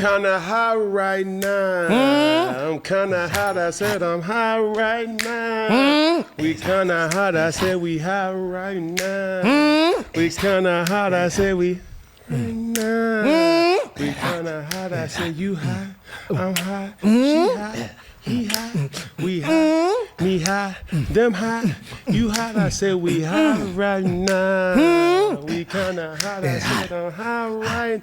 Kinda high right now. I'm kinda hot. I said I'm high right now. We kinda hot. I said we high right now. We kinda hot. I said we right now. We kinda hot. I said you high. I'm high. She high. He high. We high. Me high. Them high. You hot. I said we high right now. We kinda hot. I said I'm high right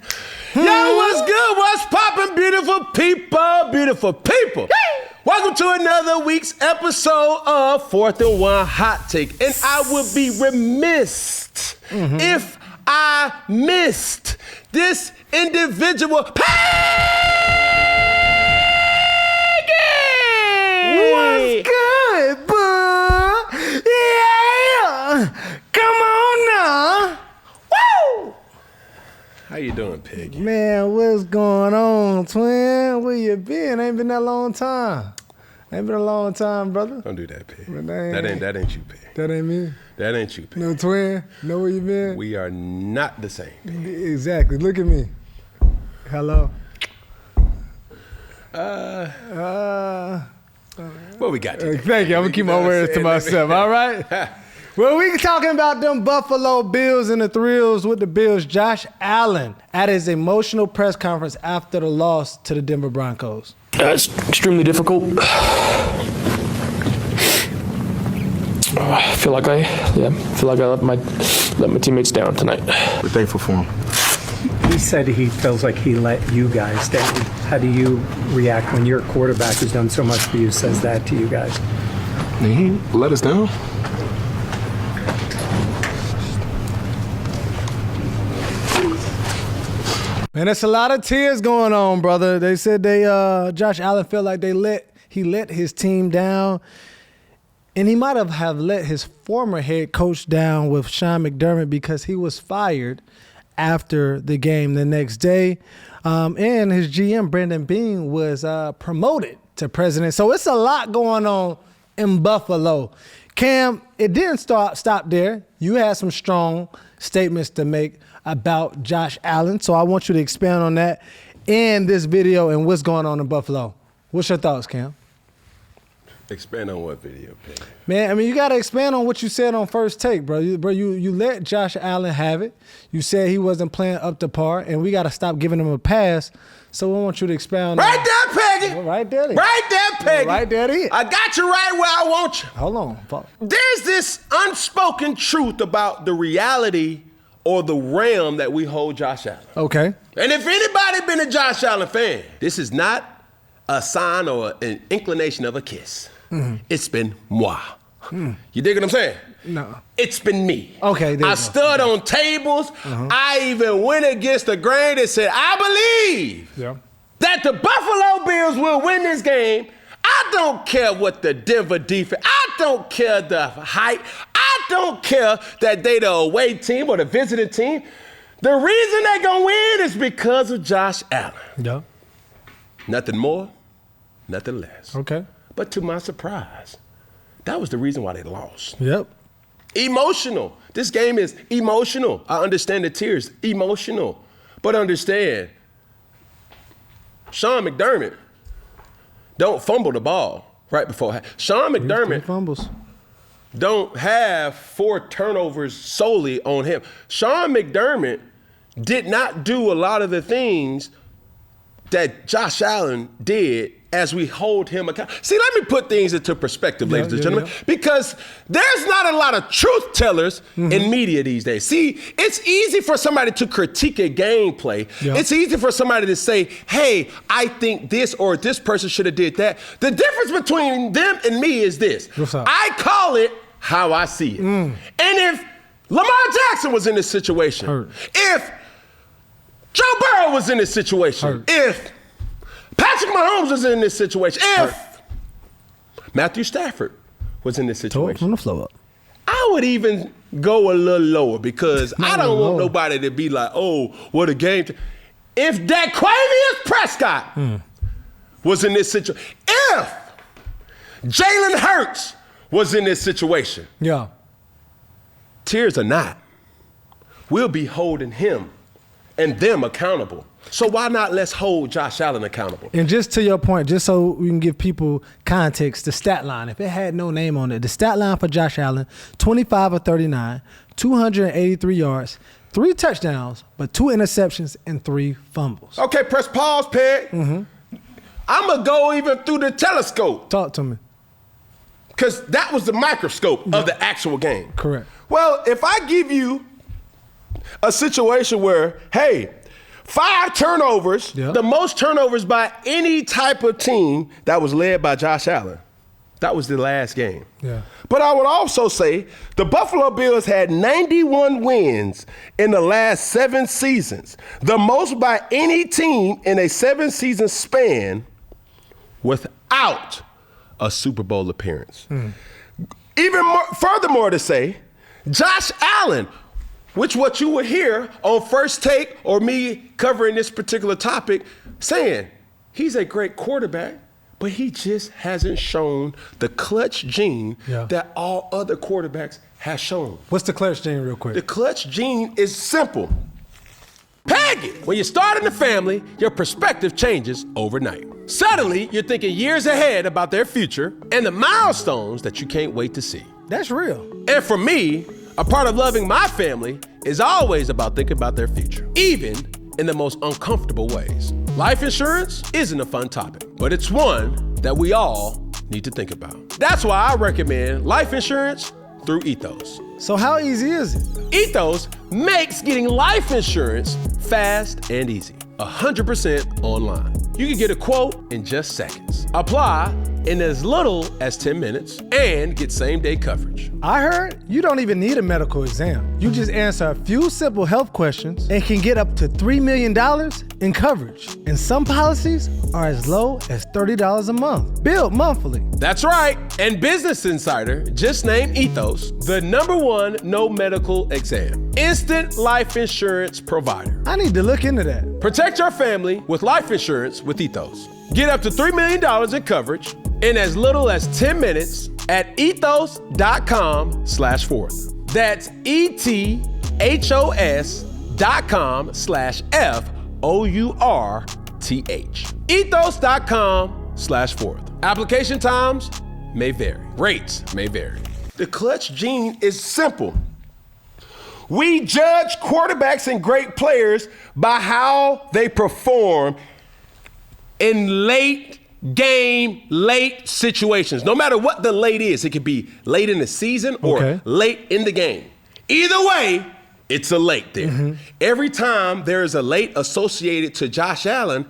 now. Yo, what's good? What's poppin', beautiful people? Beautiful people. Welcome to another week's episode of 4th and 1 Hot Take. And I would be remiss if I missed this individual, Peggy! What's good, bud? Yeah! Come on now! Woo! How you doing, Peggy? Man, what's going on, twin? Where you been? Ain't been that long time. Ain't been a long time, brother. Don't do that, Peggy. That That ain't you, Peggy. That ain't me. That ain't you, Peggy. No, twin. Know where you been? We are not the same, Peggy. Exactly. Look at me. Hello. What we got today? Thank you. I'm gonna keep my words to myself. All right. Well, we talking about them Buffalo Bills and the thrills with the Bills. Josh Allen at his emotional press conference after the loss to the Denver Broncos. It's extremely difficult. I feel like I let my teammates down tonight. We're thankful for him. He said he feels like he let you guys down. How do you react when your quarterback who's done so much for you says that to you guys? He let us down. Man, there's a lot of tears going on, brother. They said Josh Allen felt like he let his team down. And he might have let his former head coach down with Sean McDermott because he was fired after the game the next day. And his GM, Brandon Beane, was promoted to president. So it's a lot going on in Buffalo. Cam, it didn't stop there. You had some strong statements to make about Josh Allen. So I want you to expand on that in this video and what's going on in Buffalo. What's your thoughts, Cam? Expand on what video, Peggy? Man, I mean, you got to expand on what you said on First Take, bro. You let Josh Allen have it. You said he wasn't playing up to par, and we got to stop giving him a pass. So I want you to expound Right on there, Peggy! Well, right there. Right there, Peggy! Right there it is. I got you right where I want you. Hold on. There's this unspoken truth about the reality or the realm that we hold Josh Allen. Okay. And if anybody been a Josh Allen fan, this is not a sign or an inclination of a kiss. It's been moi. You dig what I'm saying? No. It's been me. Okay, there you I go. stood on tables. I even went against the grain and said, I believe that the Buffalo Bills will win this game. I don't care what the Denver defense, I don't care the hype, I don't care that they the away team or the visiting team. The reason they gonna win is because of Josh Allen. Yeah. Nothing more, nothing less. Okay. But to my surprise, that was the reason why they lost. Yep. Emotional. This game is emotional. I understand the tears, emotional. But understand, Sean McDermott don't fumble the ball right before. Sean McDermott Fumbles. don't have 4 turnovers solely on him. Sean McDermott did not do a lot of the things that Josh Allen did as we hold him accountable. See, let me put things into perspective, ladies and gentlemen, because there's not a lot of truth tellers in media these days. See, it's easy for somebody to critique a gameplay. It's easy for somebody to say, hey, I think this or this person should have did that. The difference between them and me is this. What's up? I call it how I see it. And if Lamar Jackson was in this situation, if Joe Burrow was in this situation, if Patrick Mahomes was in this situation, if Matthew Stafford was in this situation, From the flow up. I would even go a little lower because I don't want nobody to be like, oh, what a game. If Daquavius Prescott was in this situation, if Jalen Hurts was in this situation, tears or not, we'll be holding him and them accountable. So why not let's hold Josh Allen accountable? And just to your point, just so we can give people context, the stat line, if it had no name on it, the stat line for Josh Allen, 25 of 39, 283 yards, 3 touchdowns, but 2 interceptions and 3 fumbles. Okay, press pause, Peg. Mm-hmm. I'm going to go even through the telescope. Talk to me. Because that was the microscope of the actual game. Correct. Well, if I give you a situation where, hey, 5 turnovers, the most turnovers by any type of team that was led by Josh Allen. That was the last game. Yeah. But I would also say the Buffalo Bills had 91 wins in the last 7 seasons, the most by any team in a 7-season span without a Super Bowl appearance. Even more, furthermore to say, Josh Allen, which what you will hear on First Take or me covering this particular topic, saying he's a great quarterback, but he just hasn't shown the clutch gene that all other quarterbacks have shown. What's the clutch gene real quick? The clutch gene is simple. Peggy, when you start in the family, your perspective changes overnight. Suddenly, you're thinking years ahead about their future and the milestones that you can't wait to see. That's real. And for me, a part of loving my family is always about thinking about their future, even in the most uncomfortable ways. Life insurance isn't a fun topic, but it's one that we all need to think about. That's why I recommend life insurance through Ethos. So how easy is it? Ethos makes getting life insurance fast and easy. 100% online. You can get a quote in just seconds. Apply in as little as 10 minutes and get same-day coverage. I heard you don't even need a medical exam. You just answer a few simple health questions and can get up to $3 million in coverage. And some policies are as low as $30 a month. Billed monthly. That's right. And Business Insider just named Ethos the #1 no medical exam instant life insurance provider. I need to look into that. Protect your family with life insurance with Ethos. Get up to $3 million in coverage in as little as 10 minutes at ethos.com/fourth. That's ethos.com/FOURTH. Ethos.com/fourth. Application times may vary. Rates may vary. The clutch gene is simple. We judge quarterbacks and great players by how they perform in late situations. No matter what the late is, it could be late in the season or late in the game. Either way, it's a late there. Every time there is a late associated to Josh Allen,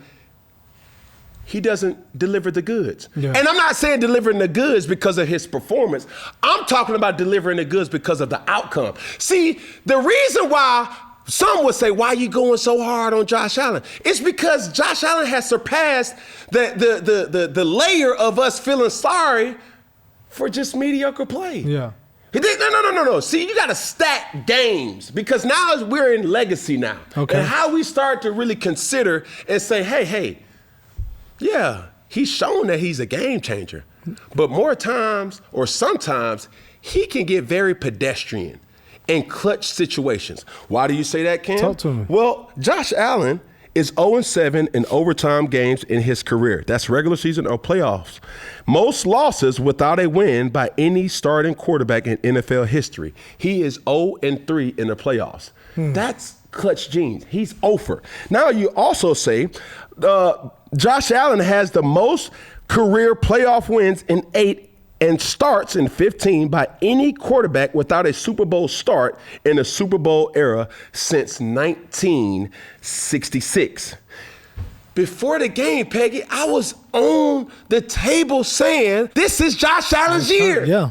he doesn't deliver the goods. And I'm not saying delivering the goods because of his performance. I'm talking about delivering the goods because of the outcome. See, the reason why some would say, why are you going so hard on Josh Allen? It's because Josh Allen has surpassed the layer of us feeling sorry for just mediocre play. Yeah. No. See, you got to stack games because now we're in legacy now. Okay. And how we start to really consider and say, hey, yeah, he's shown that he's a game changer. But more times or sometimes he can get very pedestrian in clutch situations. Why do you say that, Cam? Talk to me. Well, Josh Allen is 0-7 in overtime games in his career. That's regular season or playoffs. Most losses without a win by any starting quarterback in NFL history. He is 0-3 in the playoffs. That's clutch genes. He's over. Now you also say Josh Allen has the most career playoff wins in 8 and starts in 15 by any quarterback without a Super Bowl start in the Super Bowl era since 1966. Before the game, Peggy, I was on the table saying, this is Josh Allen's year. Yeah.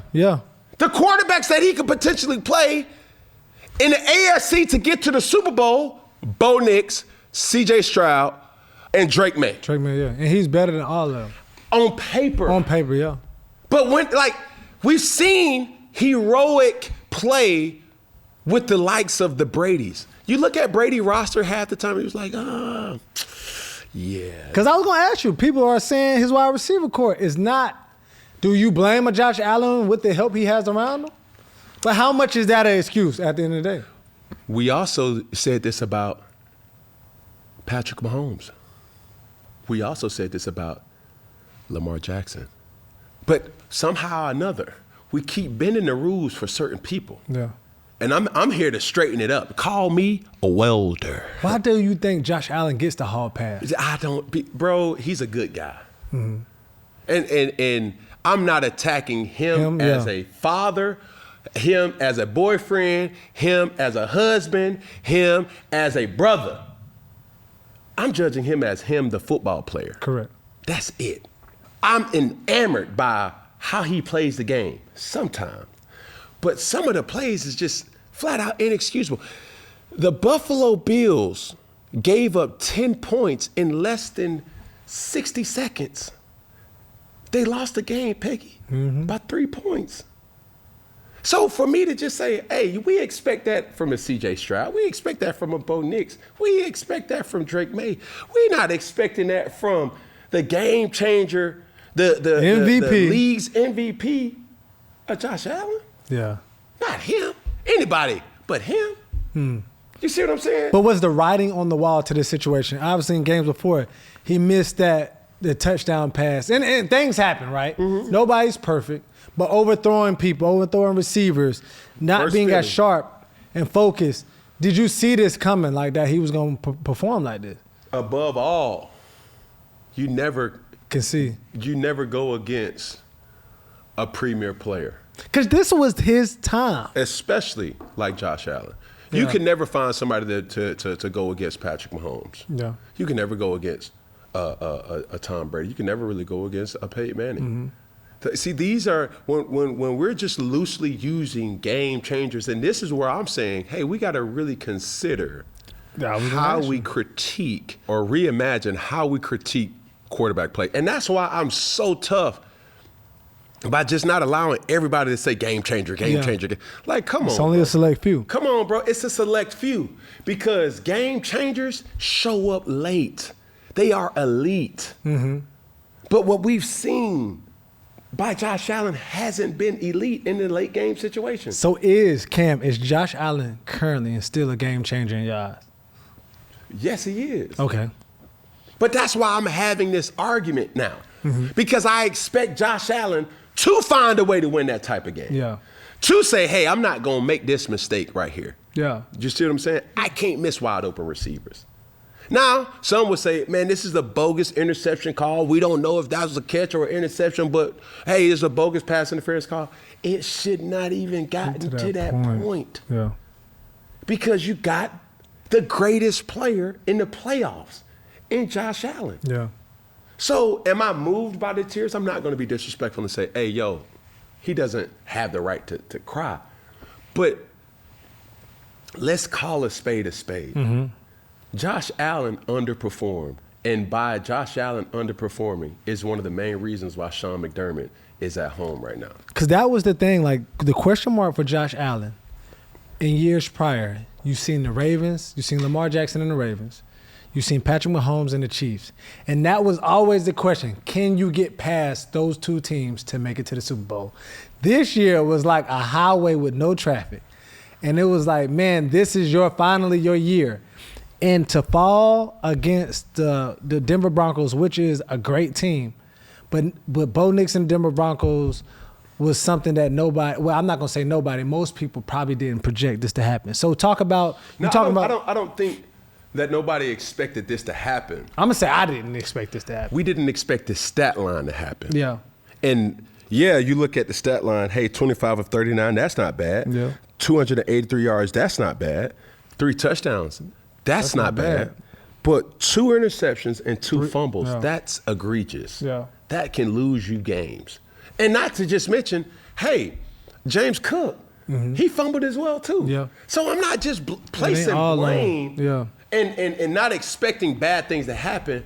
The quarterbacks that he could potentially play in the AFC to get to the Super Bowl, Bo Nix, C.J. Stroud, and Drake May. And he's better than all of them. On paper. Yeah. But when, we've seen heroic play with the likes of the Bradys. You look at Brady roster half the time, he was like, yeah. Because I was going to ask you, people are saying his wide receiver core is not, do you blame a Josh Allen with the help he has around him? But how much is that an excuse at the end of the day? We also said this about Patrick Mahomes. We also said this about Lamar Jackson. But somehow or another, we keep bending the rules for certain people. Yeah. And I'm here to straighten it up. Call me a welder. Why do you think Josh Allen gets the hall pass? Bro, he's a good guy. Mm-hmm. And I'm not attacking him as a father, him as a boyfriend, him as a husband, him as a brother. I'm judging him as him, the football player. Correct. That's it. I'm enamored by how he plays the game sometimes. But some of the plays is just flat out inexcusable. The Buffalo Bills gave up 10 points in less than 60 seconds. They lost the game, Peggy, by 3 points. So for me to just say, hey, we expect that from a C.J. Stroud. We expect that from a Bo Nix. We expect that from Drake May. We're not expecting that from the game changer, the MVP, the league's MVP, Josh Allen. Yeah. Not him. Anybody but him. You see what I'm saying? But was the writing on the wall to this situation? Obviously in games before, he missed the touchdown pass. And things happen, right? Mm-hmm. Nobody's perfect. But overthrowing people, overthrowing receivers, not being as sharp and focused. Did you see this coming like that he was going to perform like this? Above all, you never go against a premier player. Because this was his time. Especially like Josh Allen. Yeah. You can never find somebody to go against Patrick Mahomes. Yeah. You can never go against a Tom Brady. You can never really go against a Peyton Manning. Mm-hmm. See, these are, when we're just loosely using game changers, and this is where I'm saying, hey, we got to really consider how we critique or reimagine how we critique quarterback play. And that's why I'm so tough by just not allowing everybody to say game changer. Like, come on. It's only a select few. Come on, bro. It's a select few because game changers show up late. They are elite. Mm-hmm. But what we've seen by Josh Allen hasn't been elite in the late game situation. So is Josh Allen currently still a game changer in your eyes? Yes, he is. Okay. But that's why I'm having this argument now. Mm-hmm. Because I expect Josh Allen to find a way to win that type of game. Yeah. To say, hey, I'm not going to make this mistake right here. Yeah. You see what I'm saying? I can't miss wide open receivers. Now, some would say, man, this is a bogus interception call. We don't know if that was a catch or an interception, but, hey, it's a bogus pass interference call. It should not even gotten to that point. Yeah. Because you got the greatest player in the playoffs in Josh Allen. Yeah. So am I moved by the tears? I'm not going to be disrespectful and say, hey, yo, he doesn't have the right to cry. But let's call a spade a spade. Mm-hmm. Josh Allen underperformed, and by Josh Allen underperforming is one of the main reasons why Sean McDermott is at home right now. Because that was the thing, like the question mark for Josh Allen in years prior, you've seen the Ravens, you've seen Lamar Jackson and the Ravens, you've seen Patrick Mahomes and the Chiefs, and that was always the question, can you get past those two teams to make it to the Super Bowl? This year was like a highway with no traffic, and it was like, man, this is finally your year. And to fall against the Denver Broncos, which is a great team, but Bo Nix and Denver Broncos was something that nobody, well, I'm not going to say nobody, most people probably didn't project this to happen. So I don't think that nobody expected this to happen. I'm going to say I didn't expect this to happen. We didn't expect the stat line to happen. Yeah. And yeah, you look at the stat line, hey, 25 of 39, that's not bad. Yeah. 283 yards, that's not bad. 3 touchdowns. That's not bad. But 2 interceptions and 2 fumbles, that's egregious. Yeah. That can lose you games. And not to just mention, hey, James Cook, he fumbled as well too. Yeah. So I'm not just placing blame and not expecting bad things to happen,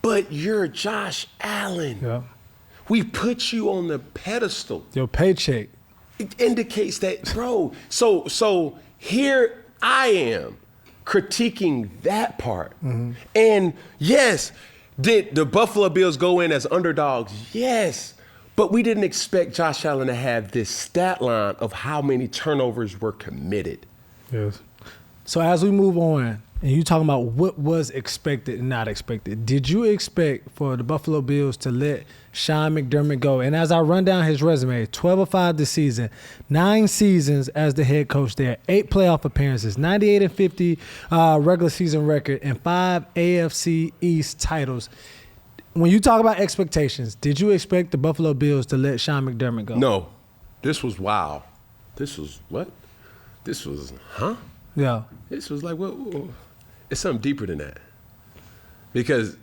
but you're Josh Allen. Yeah. We put you on the pedestal. Your paycheck. It indicates that, bro. So here I am, critiquing that part. Mm-hmm. And yes, did the Buffalo Bills go in as underdogs? Yes. But we didn't expect Josh Allen to have this stat line of how many turnovers were committed. Yes. So as we move on, and you talking about what was expected and not expected, did you expect for the Buffalo Bills to let Sean McDermott go? And as I run down his resume, 12-5 this season, 9 seasons as the head coach there, 8 playoff appearances, 98-50 regular season record, and 5 AFC East titles. When you talk about expectations, did you expect the Buffalo Bills to let Sean McDermott go? No. This was wow. This was what? This was, huh? Yeah. This was like, what? It's something deeper than that. Because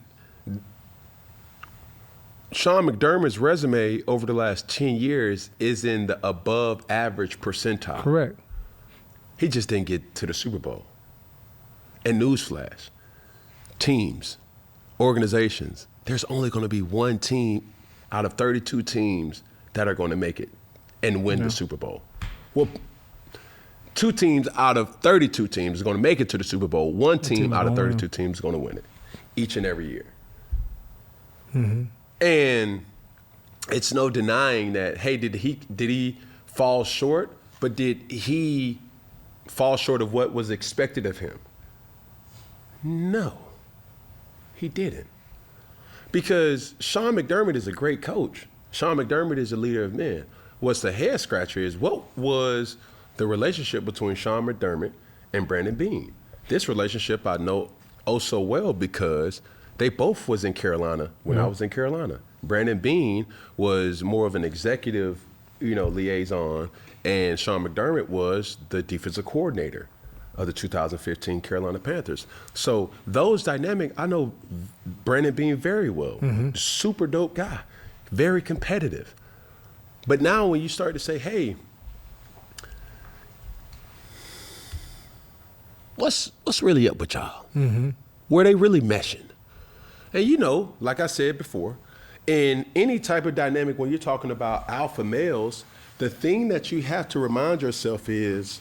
Sean McDermott's resume over the last 10 years is in the above average percentile. Correct. He just didn't get to the Super Bowl. And newsflash, teams, organizations, there's only going to be one team out of 32 teams that are going to make it and win the Super Bowl. Well, 2 teams out of 32 teams is going to make it to the Super Bowl. One team out of 32 teams is going to win it each and every year. Mm-hmm. And it's no denying that, hey, did he fall short? But did he fall short of what was expected of him? No, he didn't. Because Sean McDermott is a great coach. Sean McDermott is a leader of men. What's the head scratcher is, what was the relationship between Sean McDermott and Brandon Beane? This relationship I know oh so well because they both was in Carolina when I was in Carolina. Brandon Beane was more of an executive, liaison, and Sean McDermott was the defensive coordinator of the 2015 Carolina Panthers. So those dynamic, I know Brandon Beane very well. Super dope guy, very competitive. But now when you start to say, hey, what's really up with y'all? Were they really meshing? And like I said before, in any type of dynamic, when you're talking about alpha males, the thing that you have to remind yourself is,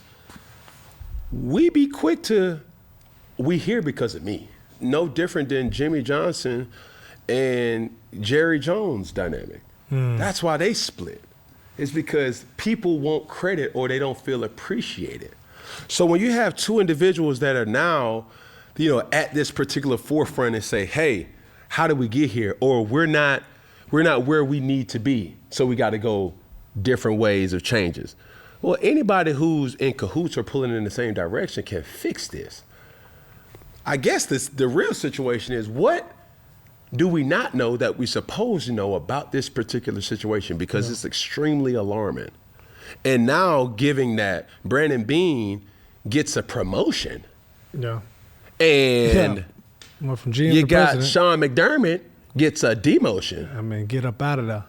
we be quick to, we here because of me. No different than Jimmy Johnson and Jerry Jones dynamic. That's why they split. It's because people want credit or they don't feel appreciated. So when you have 2 individuals that are now, at this particular forefront and say, hey, how did we get here? Or we're not where we need to be, so we got to go different ways of changes. Well, anybody who's in cahoots or pulling in the same direction can fix this. I guess the real situation is, what do we not know that we're supposed to know about this particular situation? Because it's extremely alarming. And now, giving that Brandon Beane gets a promotion. Yeah. And well, from GM you to got president. Sean McDermott gets a demotion. I mean, get up out of there.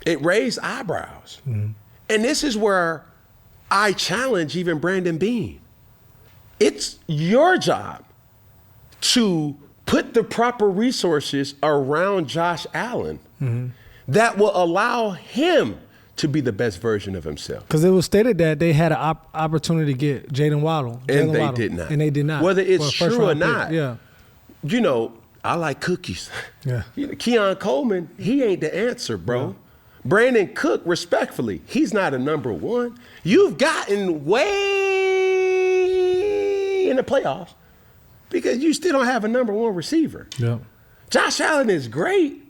It raised eyebrows. And this is where I challenge even Brandon Beane. It's your job to put the proper resources around Josh Allen that will allow him to be the best version of himself. Because it was stated that they had an opportunity to get Jalen Waddle. And they did not. And they did not. Whether it's true or not. Yeah. I like cookies. Yeah. Keon Coleman, he ain't the answer, bro. Yeah. Brandon Cook, respectfully, he's not a number 1. You've gotten way in the playoffs because you still don't have a number 1 receiver. Yeah. Josh Allen is great,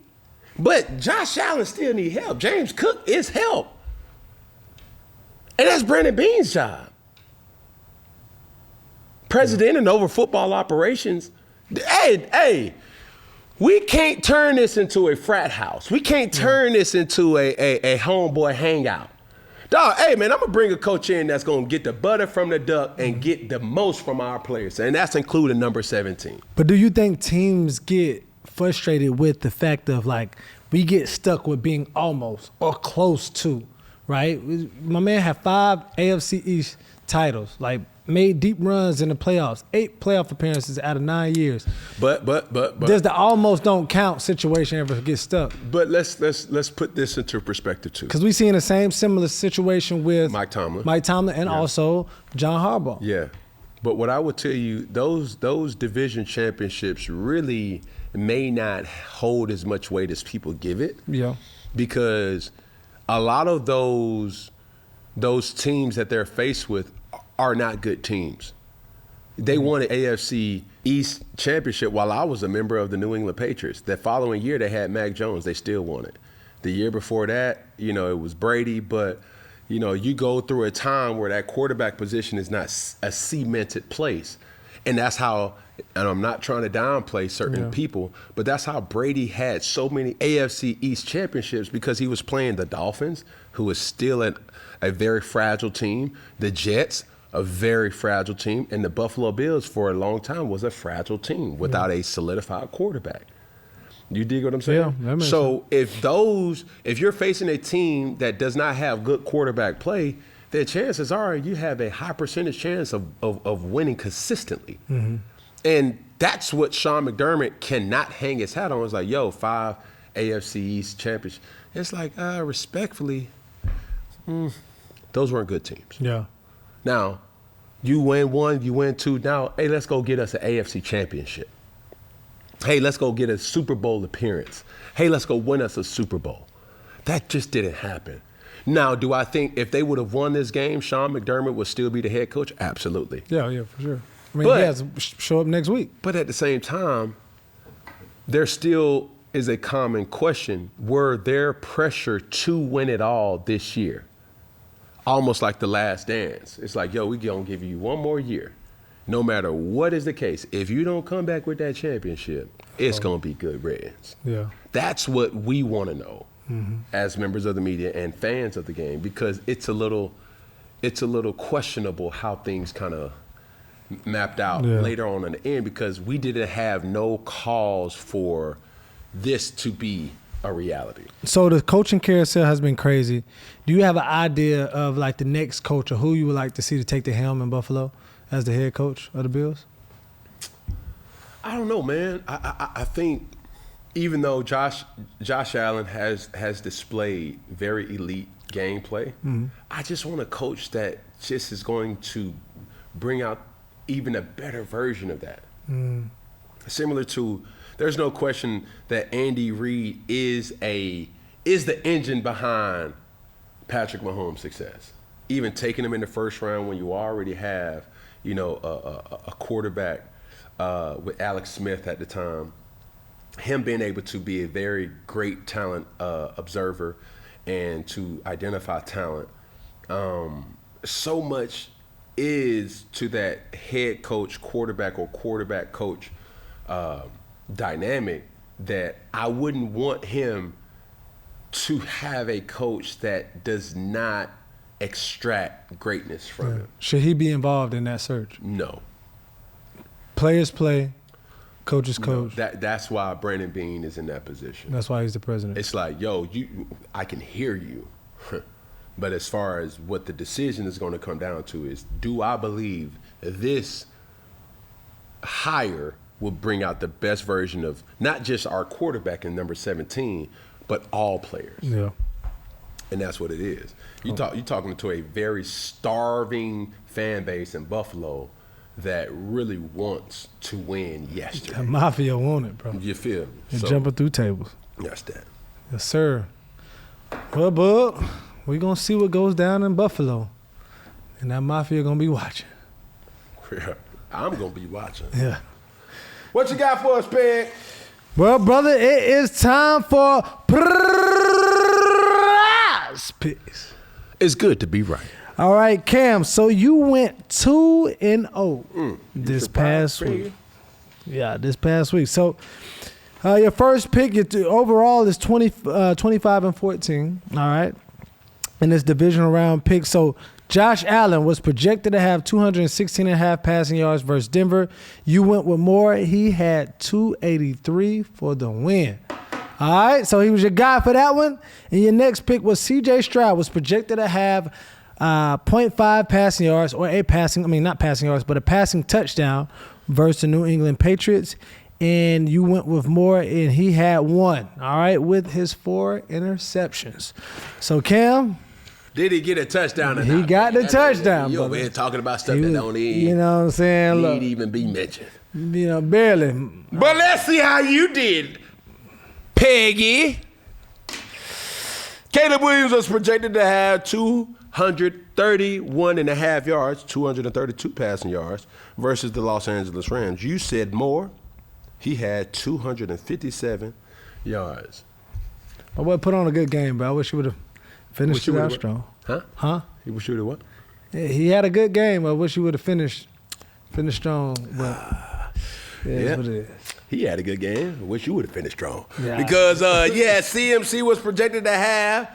but Josh Allen still need help. James Cook is help. And that's Brandon Beane's job. President and over football operations. Hey, we can't turn this into a frat house. We can't turn this into a homeboy hangout. Dog, hey, man, I'm going to bring a coach in that's going to get the butter from the duck and get the most from our players, and that's including number 17. But do you think teams get frustrated with the fact of, we get stuck with being almost or close to, right? My man had 5 AFC East titles, made deep runs in the playoffs, 8 playoff appearances out of 9 years. But does the almost don't count situation ever get stuck? But let's put this into perspective too. Because we seen the similar situation with Mike Tomlin and also John Harbaugh. Yeah, but what I would tell you, those division championships really may not hold as much weight as people give it. Yeah, because a lot of those teams that they're faced with are not good teams. They won an AFC East championship while I was a member of the New England Patriots. That following year, they had Mac Jones. They still won it. The year before that, it was Brady. But, you go through a time where that quarterback position is not a cemented place. And that's how, and I'm not trying to downplay certain people, but that's how Brady had so many AFC East championships, because he was playing the Dolphins, who was still a very fragile team, the Jets, a very fragile team, and the Buffalo Bills for a long time was a fragile team without a solidified quarterback. You dig what I'm saying? Yeah, that makes so if you're facing a team that does not have good quarterback play, the chances are you have a high percentage chance of winning consistently. Mm-hmm. And that's what Sean McDermott cannot hang his hat on. It's like, 5 AFC East championships. It's like, respectfully, those weren't good teams. Yeah. Now, you win 1, you win 2. Now, hey, let's go get us an AFC championship. Hey, let's go get a Super Bowl appearance. Hey, let's go win us a Super Bowl. That just didn't happen. Now, do I think if they would have won this game, Sean McDermott would still be the head coach? Absolutely. Yeah, for sure. I mean, he has to show up next week. But at the same time, there still is a common question. Were there pressure to win it all this year? Almost like the last dance. It's like, we gonna give you one more year. No matter what is the case, if you don't come back with that championship, it's gonna be good riddance. Yeah. That's what we wanna know as members of the media and fans of the game, because it's a little questionable how things kind of mapped out later on in the end, because we didn't have no cause for this to be a reality. So the coaching carousel has been crazy. Do you have an idea of like the next coach or who you would like to see to take the helm in Buffalo as the head coach of the Bills? I don't know, man. I think even though Josh Allen has displayed very elite gameplay, I just want a coach that just is going to bring out even a better version of that. Similar to, there's no question that Andy Reid is the engine behind Patrick Mahomes' success. Even taking him in the first round when you already have, a quarterback with Alex Smith at the time, him being able to be a very great talent observer and to identify talent. So much is to that head coach, quarterback or quarterback coach dynamic that I wouldn't want him to have a coach that does not extract greatness from him. Should he be involved in that search? No. Players play, coaches coach. That's why Brandon Beane is in that position. That's why he's the president. It's like, I can hear you. But as far as what the decision is going to come down to is, do I believe this hire will bring out the best version of not just our quarterback in number 17, but all players? Yeah. And that's what it is. You're talking to a very starving fan base in Buffalo that really wants to win yesterday. The mafia want it, bro. You feel me? They're jumping through tables. That's that. Yes, sir. Well, bub, we're going to see what goes down in Buffalo. And that mafia going to be watching. Yeah, I'm going to be watching. Yeah. What you got for us, Peg? Well, brother, it is time for PrizePicks. It's good to be right. All right, Cam. So you went 2-0 this past week. Yeah, this past week. So your first pick, overall is 25-14. All right, in this divisional round pick. So Josh Allen was projected to have 216.5 passing yards versus Denver. You went with more. He had 283 for the win. All right, so he was your guy for that one. And your next pick was C.J. Stroud, was projected to have 0.5 passing yards, or not passing yards, but a passing touchdown versus the New England Patriots. And you went with more, and he had 1, all right, with his 4 interceptions. So, Cam. Did he get a touchdown or He not? got the touchdown, You over brother. here talking about stuff that don't You know what I'm saying? Look, need even be mentioned. Barely. But let's see how you did, Peggy. Caleb Williams was projected to have 231.5 yards, 232 passing yards versus the Los Angeles Rams. You said more. He had 257 yards. My boy put on a good game, bro. I wish he would have finished it out strong. Huh? He was shooting what? Yeah, he had a good game. I wish he would have finished strong. But that's what it is. He had a good game. I wish you would have finished strong. Yeah. Because, CMC was projected to have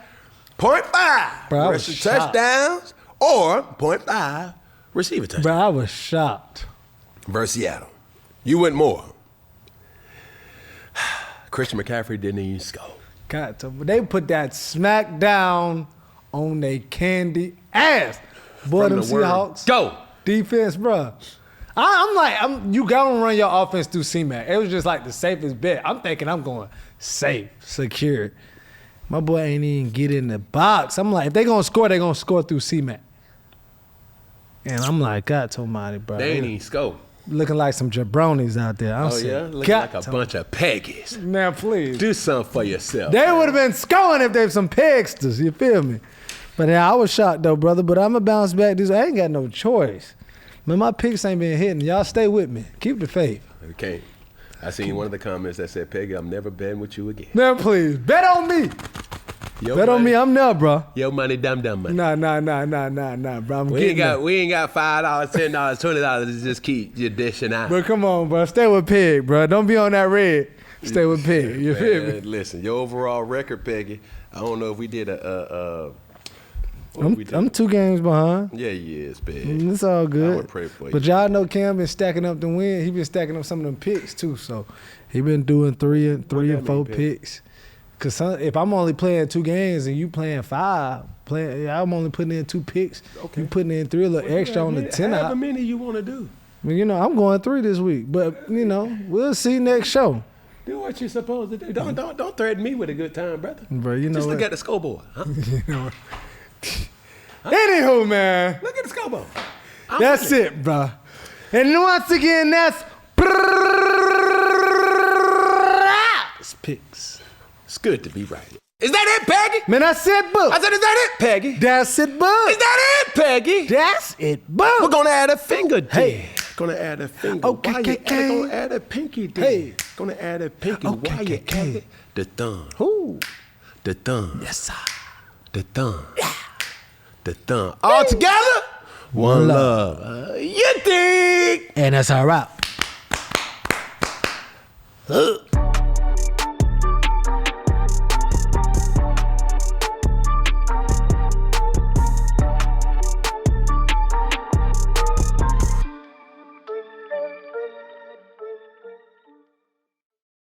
0.5 rushing touchdowns or 0.5 receiver touchdowns. Bro, I was shocked. Versus Seattle. You went more. Christian McCaffrey didn't even score. God, they put that smack down on their candy ass. Boy, them Seahawks. Go. Defense, bro. I'm like, you gotta run your offense through C-Mac. It was just like the safest bet. I'm thinking I'm going safe, secure. My boy ain't even get in the box. I'm like, if they gonna score through C-Mac. And I'm like, God almighty, bro. They ain't even score. Looking like some jabronis out there. Looking like a bunch of Peggies. Man, please. Do something for yourself. They would have been scoring if they were some Pegsters. You feel me? But yeah, I was shocked though, brother. But I'm going to bounce back. I ain't got no choice. Man, my picks ain't been hitting. Y'all stay with me. Keep the faith. Okay. I seen one of the comments that said, Peggy, I'm never betting with you again. Man, please. Bet on me. On me. I'm there, bro. Your money, dumb money. Nah, bro. We ain't got $5, $10, $20 to just keep you dishing out. But come on, bro. Stay with Peg, bro. Don't be on that red. Stay with Peg. You feel me? Listen, your overall record, Peggy, I don't know if we did I'm 2 games behind. Yeah, he is, Peg. It's all good. I would pray for you. But y'all know Cam been stacking up the win. He been stacking up some of them picks, too. So he been doing 3 and 4 picks. Because if I'm only playing 2 games and you playing 5, I'm only putting in 2 picks. Okay. You putting in 3 a little extra on the 10 out. However many you want to do. I mean, I'm going 3 this week. But, we'll see next show. Do what you're supposed to do. Don't threaten me with a good time, brother. Bro, Just look at the scoreboard. Huh? Anywho, man. Look at the scoreboard. That's it, bro. And once again, that's PrizePicks. It's good to be right. Is that it, Peggy? Man, that's it, boo. I said, is that it, Peggy? That's it, boo. Is that it, Peggy? That's it, boo. We're going to add a finger, D. Hey. Gonna add a finger. Okay, Why you gonna add a pinky, D? Hey. Gonna add a pinky. Okay, Why you add it? The thumb. Who? The thumb. Yes, sir. The thumb. Yeah. The thumb. All together? One love. You dig? And that's our wrap.